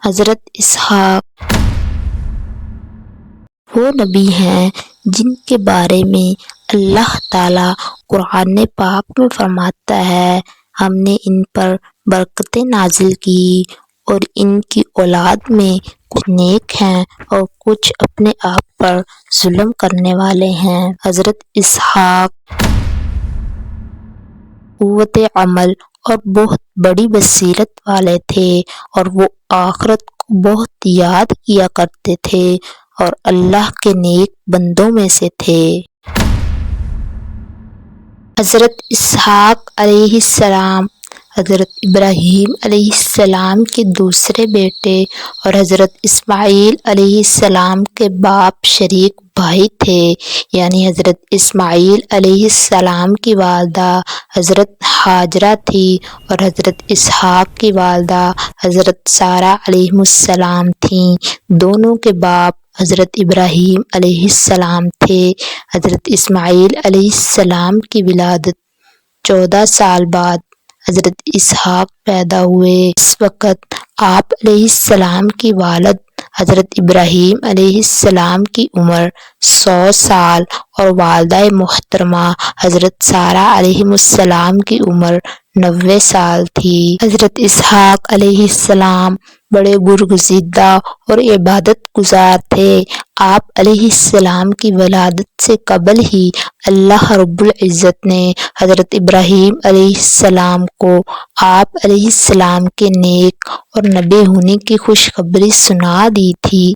حضرت اسحاق وہ نبی ہیں جن کے بارے میں اللہ تعالیٰ قرآن پاک میں فرماتا ہے، ہم نے ان پر برکتیں نازل کی اور ان کی اولاد میں کچھ نیک ہیں اور کچھ اپنے آپ پر ظلم کرنے والے ہیں۔ حضرت اسحاق قوت عمل اور بہت بڑی بصیرت والے تھے اور وہ آخرت کو بہت یاد کیا کرتے تھے اور اللہ کے نیک بندوں میں سے تھے۔ حضرت اسحاق علیہ السلام حضرت ابراہیم علیہ السلام کے دوسرے بیٹے اور حضرت اسماعیل علیہ السلام کے باپ شریک بھائی تھے، یعنی حضرت اسماعیل علیہ السلام کی والدہ حضرت ہاجرہ تھی اور حضرت اسحاق کی والدہ حضرت سارہ علیہ السلام تھیں۔ دونوں کے باپ حضرت ابراہیم علیہ السلام تھے۔ حضرت اسماعیل علیہ السلام کی ولادت 14 سال بعد حضرت اسحاق پیدا ہوئے۔ اس وقت آپ علیہ السلام کی والد حضرت ابراہیم علیہ السلام کی عمر 100 سال اور والدہ محترمہ حضرت سارہ علیہ السلام کی عمر 90 سال تھی۔ حضرت اسحاق علیہ السلام بڑے برگزیدہ اور عبادت گزار تھے۔ آپ علیہ السلام کی ولادت سے قبل ہی اللہ رب العزت نے حضرت ابراہیم علیہ السلام کو آپ علیہ السلام کے نیک اور نبی ہونے کی خوشخبری سنا دی تھی۔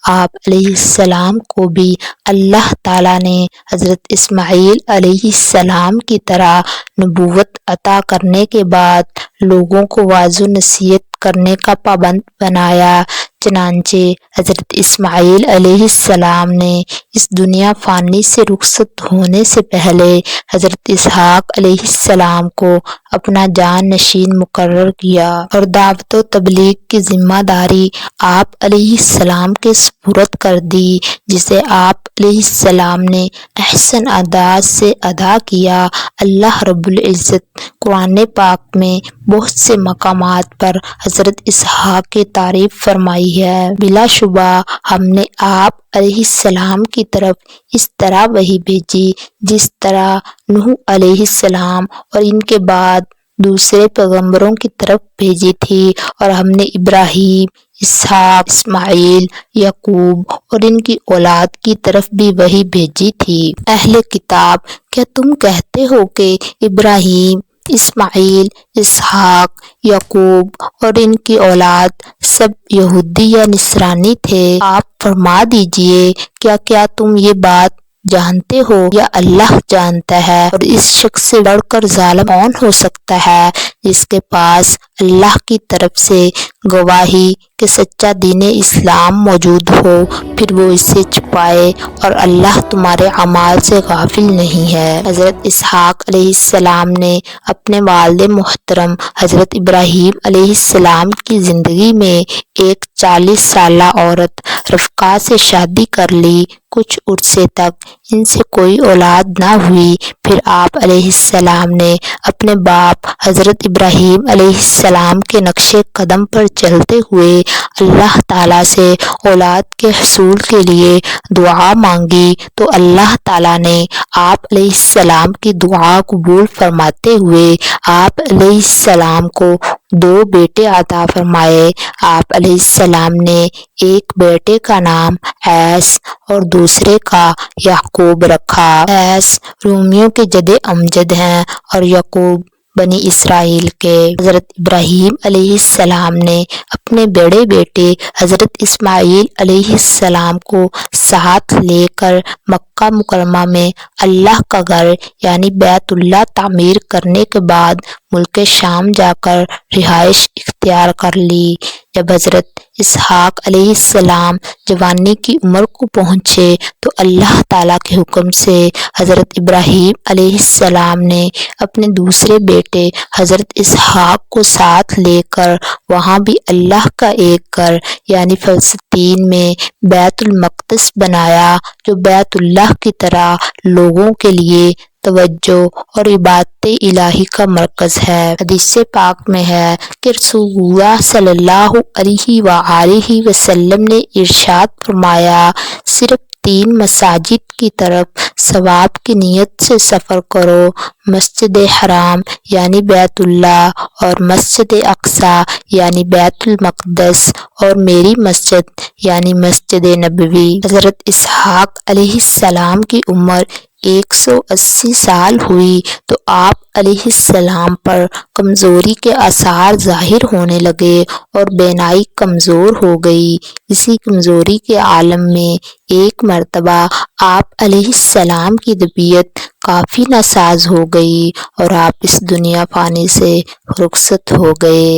آپ علیہ السلام کو بھی اللہ تعالیٰ نے حضرت اسماعیل علیہ السلام کی طرح نبوت عطا کرنے کے بعد لوگوں کو واعظ و نصیحت کرنے کا پابند بنایا۔ چنانچہ حضرت اسماعیل علیہ السلام نے اس دنیا فانی سے رخصت ہونے سے پہلے حضرت اسحاق علیہ السلام کو اپنا جانشین مقرر کیا اور دعوت و تبلیغ کی ذمہ داری آپ علیہ السلام کے سپرد کر دی، جسے آپ علیہ السلام نے احسن انداز سے ادا کیا۔ اللہ رب العزت قرآن پاک میں بہت سے مقامات پر حضرت اسحاق کی تعریف فرمائی ہے۔ بلا شبہ ہم نے آپ علیہ السلام کی طرف اس طرح وحی بھیجی جس طرح نوح علیہ السلام اور ان کے بعد دوسرے پیغمبروں کی طرف بھیجی تھی، اور ہم نے ابراہیم، اسحاق، اسماعیل، یعقوب اور ان کی اولاد کی طرف بھی وحی بھیجی تھی۔ اہل کتاب، کیا تم کہتے ہو کہ ابراہیم، اسماعیل، اسحاق، یعقوب اور ان کی اولاد سب یہودی یا نصرانی تھے؟ آپ فرما دیجئے، کیا تم یہ بات جانتے ہو یا اللہ جانتا ہے؟ اور اس شخص سے بڑھ کر ظالم کون ہو سکتا ہے جس کے پاس اللہ کی طرف سے گواہی کہ سچا دین اسلام موجود ہو، پھر وہ اسے چھپائے، اور اللہ تمہارے اعمال سے غافل نہیں ہے۔ حضرت اسحاق علیہ السلام نے اپنے والد محترم حضرت ابراہیم علیہ السلام کی زندگی میں ایک 40 سالہ عورت رفقہ سے شادی کر لی۔ کچھ عرصے تک ان سے کوئی اولاد نہ ہوئی۔ پھر آپ علیہ السلام نے اپنے باپ حضرت ابراہیم علیہ السلام کے نقش قدم پر چلتے ہوئے اللہ تعالیٰ سے اولاد کے حصول کے لیے دعا مانگی، تو اللہ تعالیٰ نے آپ علیہ السلام کی دعا قبول فرماتے ہوئے آپ علیہ السلام کو 2 بیٹے عطا فرمائے۔ آپ علیہ السلام نے ایک بیٹے کا نام عیس اور دوسرے کا یعقوب رکھا۔ عیس رومیوں کے جد امجد ہیں اور یعقوب بنی اسرائیل کے۔ حضرت ابراہیم علیہ السلام نے اپنے بڑے بیٹے حضرت اسماعیل علیہ السلام کو ساتھ لے کر مکہ مکرمہ میں اللہ کا گھر یعنی بیت اللہ تعمیر کرنے کے بعد ملک شام جا کر رہائش اختیار کر لی۔ جب حضرت اسحاق علیہ السلام جوانی کی عمر کو پہنچے تو اللہ تعالیٰ کے حکم سے حضرت ابراہیم علیہ السلام نے اپنے دوسرے بیٹے حضرت اسحاق کو ساتھ لے کر وہاں بھی اللہ کا ایک گھر یعنی فلسطین میں بیت المقدس بنایا، جو بیت اللہ کی طرح لوگوں کے لیے توجہ اور عبادت الہی کا مرکز ہے۔ حدیث پاک میں ہے کہ رسول اللہ صلی اللہ علیہ وآلہ وسلم نے ارشاد فرمایا، صرف 3 مساجد کی طرف ثواب کی نیت سے سفر کرو، مسجد حرام یعنی بیت اللہ اور مسجد اقصی یعنی بیت المقدس اور میری مسجد یعنی مسجد نبوی۔ حضرت اسحاق علیہ السلام کی عمر 180 سال ہوئی تو آپ علیہ السلام پر کمزوری کے آثار ظاہر ہونے لگے اور بینائی کمزور ہو گئی۔ اسی کمزوری کے عالم میں ایک مرتبہ آپ علیہ السلام کی طبیعت کافی ناساز ہو گئی اور آپ اس دنیا فانی سے رخصت ہو گئے۔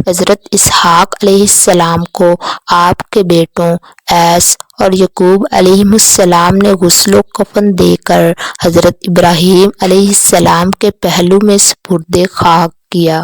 حضرت اسحاق علیہ السلام کو آپ کے بیٹوں عیس اور یعقوب علیہ السلام نے غسل و کفن دے کر حضرت ابراہیم علیہ السلام کے پہلو میں سپرد خاک کیا۔